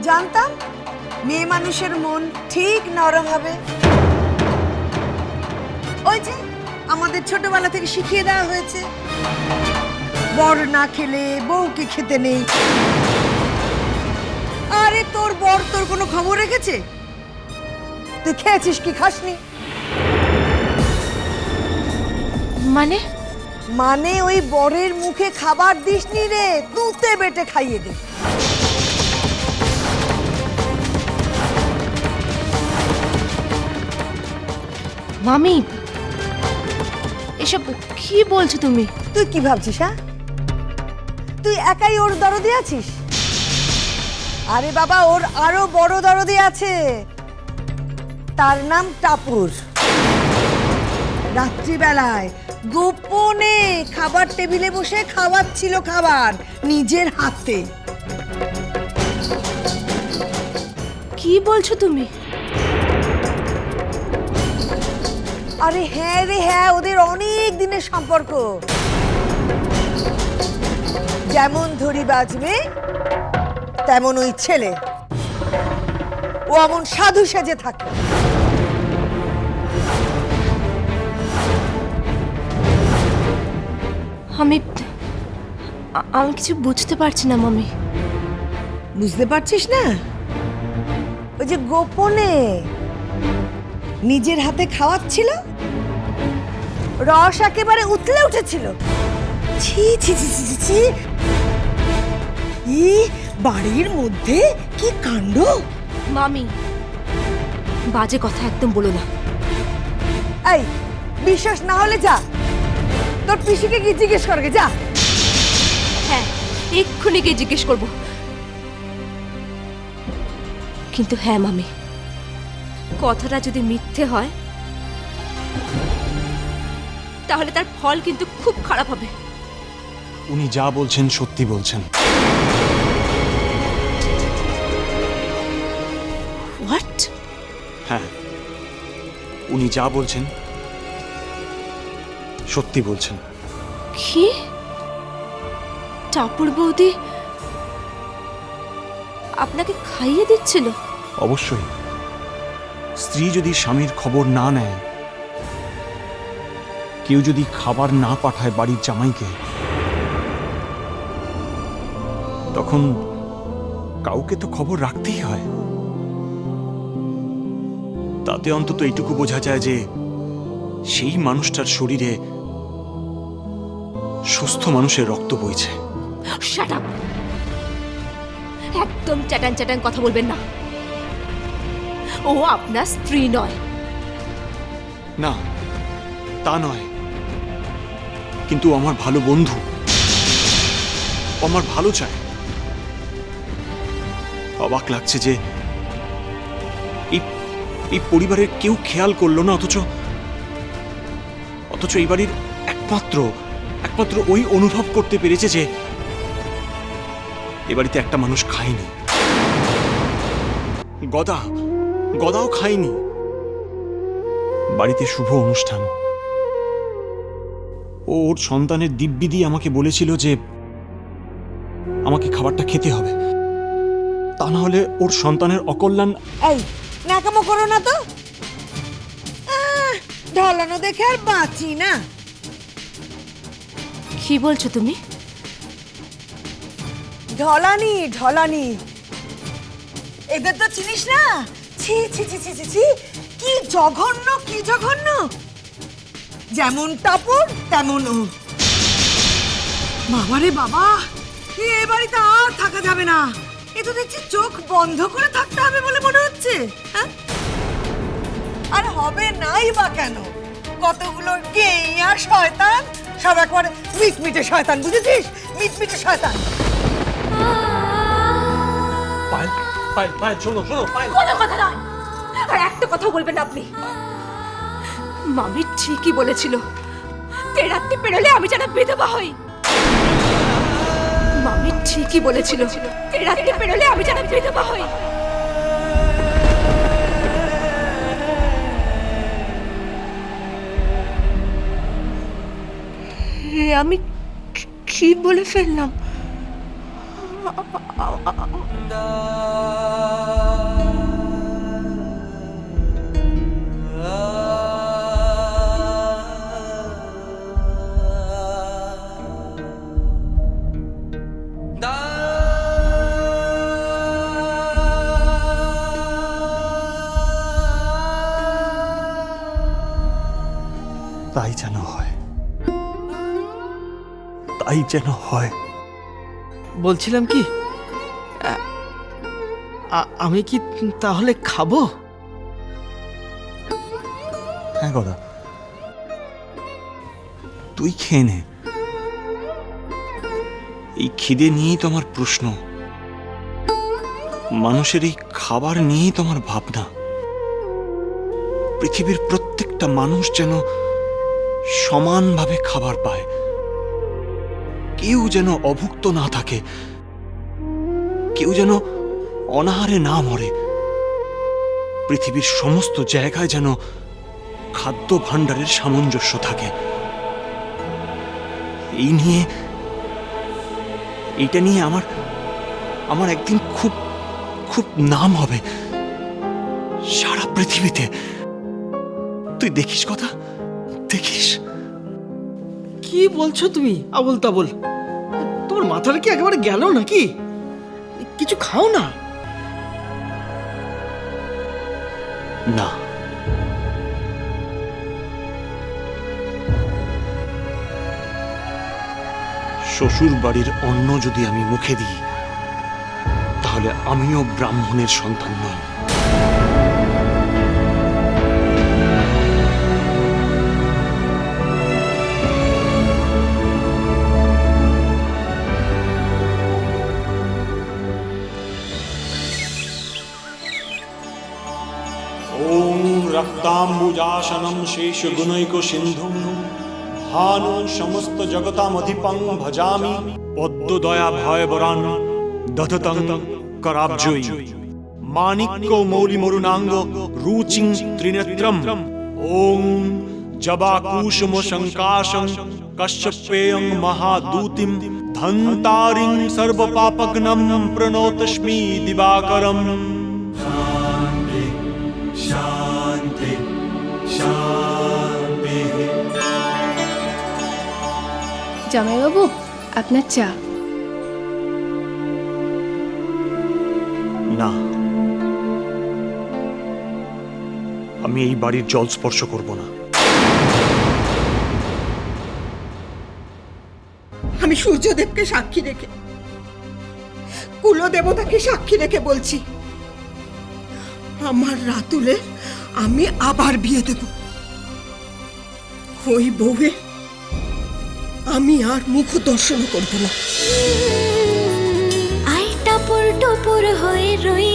জানতাম মেয়ে মানুষের মন ঠিক নরম হবে। ওই যে আমাদের ছোটবেলা থেকে শিখিয়ে দেওয়া হয়েছে, বর না খেলে বউকে খেতে নেই। আরে তোর বর তোর কোনো খবর রেখেছে? তুই খেয়েছিস কি খাসনি? মানে মানে ওই বরের মুখে খাবার দিসনি রে, তুতে বেটে খাইয়ে দে। মামি, এসব কি বলছো তুমি? তুই কি ভাবছিস? হ্যাঁ, তুই একাই ওর দরদি আছিস? আরে বাবা, ওর আরো বড় দরদি আছে, তার নাম টাপুর। রাত্রিবেলায় গোপনে খাবার টেবিলে বসে খাওয়াচ্ছিল খাবার নিজের হাতে। কি বলছো তুমি? আরে হ্যাঁ রে হ্যাঁ, ওদের অনেক দিনের সম্পর্ক। যেমন ধরি বাজবে তেমন ওই ছেলে, ও এমন সাধু সেজে থাকে। আমি কিছু বুঝতে পারছি না মামি। বুঝতে পারছিস না? ওই যে গোপনে নিজের হাতে খাওয়াচ্ছিল, রস একেবারে উতলে উঠেছিল। ছি ছি ছি ছি ছি, ই বাড়ির মধ্যে কি কাণ্ড! মামি, বাজে কথা একদম বলো না। এই, বিশ্বাস না হলে যা তোর পিসিকে কি জিজ্ঞেস করবে, যা। হ্যাঁ, এক্ষুনি গিয়ে জিজ্ঞেস করব। কিন্তু হ্যাঁ মামি, কথাটা যদি মিথ্যে হয় তাহলে তার ফল কিন্তু খুব খারাপ হবে। উনি যা বলছেন সত্যি বলছেন। হোয়াট? হ্যাঁ, উনি যা বলছেন সত্যি বলছেন। কি? টাপুর বৌদি আপনাকে খাইয়ে দিচ্ছিল? অবশ্যই। স্ত্রী যদি স্বামীর খবর না নেয়, কেউ যদি খাবার না পাঠায় বাড়ির জামাইকে, তখন কাউকে তো খবর রাখতেই হয়। তাতে অন্তত এইটুকু বোঝা যায় যে সেই মানুষটার শরীরে সুস্থ মানুষের রক্ত বইছে। Shut up! একদম চ্যাটান চ্যাটান কথা বলবেন না। ও আপনার স্ত্রী নয়। না, তা নয়, কিন্তু আমার ভালো বন্ধু, আমার ভালো চায়। অবাক লাগছে যে এই পরিবারের কেউ খেয়াল করলো না, অথচ এই বাড়ির একমাত্র ওই অনুভব করতে পেরেছে যে এ বাড়িতে একটা মানুষ খায়নি। গদাও খায়নি। বাড়িতে শুভ অনুষ্ঠান, ওর সন্তানের দিব্যি দিয়ে আমাকে বলেছিল যে আমাকে খাবারটা খেতে হবে, তা না হলে ওর সন্তানের অকল্যাণ। এই, ন্যাকামো করো না তো। ঢলানো দেখে আর বাঁচি না। কি বলছো তুমি? ঢলানি ঢলানি, এদের তো চিনিস না। ছি ছি ছি ছি ছি ছি, কি জঘন্য কি জঘন্য! যেমন টাপুর তেমন ও। বাবারে বাবা, এ বাড়িতে আর থাকা যাবে না। এ তো দেখছি চোখ বন্ধ করে থাকতে হবে বলে মনে হচ্ছে। হ্যাঁ, আর হবে নাই বা কেন? কতগুলো গেই আর শয়তান, সব একবারে মিটমিটে শয়তান, বুঝেছিস? মিটমিটে শয়তান। পায়েল, শোনো, পায়েল। কোনো কথা নয়, আর একটা কথা বলবেন না আপনি। মামি ঠিকই বলেছিল, রাত্রি পেরোলে আমি যেন বিধবা হই। মামি ঠিকই বলেছিল, রাত্রি পেরোলে আমি যেন বিধবা হই। আমি কি বলে ফেললাম? তাই যেন হয়, তাই যেন হয়। বলছিলাম কি, আমি কি তাহলে খাবো? হ্যাঁ গদা, তুই খেয়ে নে। এই খিদে নিয়েই তো আমার প্রশ্ন, মানুষের এই খাবার নিয়েই তো আমার ভাবনা। পৃথিবীর প্রত্যেকটা মানুষ যেন সমানভাবে খাবার পায়, কেউ যেন অভুক্ত না থাকে, কেউ যেন অনাহারে না মরে। পৃথিবীর সমস্ত জায়গায় যেন খাদ্য ভাণ্ডারের সামঞ্জস্য থাকে। এইটা নিয়ে আমার একদিন খুব খুব নাম হবে সারা পৃথিবীতে। তুই দেখিস কথা, দেখিস। কি বলছো তুমি আবল তাবল? তোমার মাথাটা কি একেবারে গেল নাকি? কিছু খাও না। না, শ্বশুর বাড়ির অন্ন যদি আমি মুখে দিই, তাহলে আমিও ব্রাহ্মণের সন্তান নই। ওম রক্তাম্বুজাসনম শেষ গুণৈক সিন্ধু ভানু সমস্ত জগতামধিপং ভজামি পদ্মদয়া ভয়বরান দধতং कराब्जोई माणिक्यो मौलिमरुणांग रुचिं त्रिनेत्रम ओम जबाकुशम शंकाशं कश्यपेयं महादूतिं धन्तारिं सर्वपापघ्नं प्रणोतस्मि दिवाकरम। शांति शांति शांति। জামাইবাবু, আপনার চা। না, আমি এই বাড়ির জল স্পর্শ করব না। আমি সূর্যদেবকে সাক্ষী রেখে, কুলদেবতাকে সাক্ষী রেখে বলছি, আমার রাতুলে আমি আবার বিয়ে দেব। ওই বউয়ে আমি আর মুখ দর্শন করব না। আই টাপুর টুপুর হয়ে রই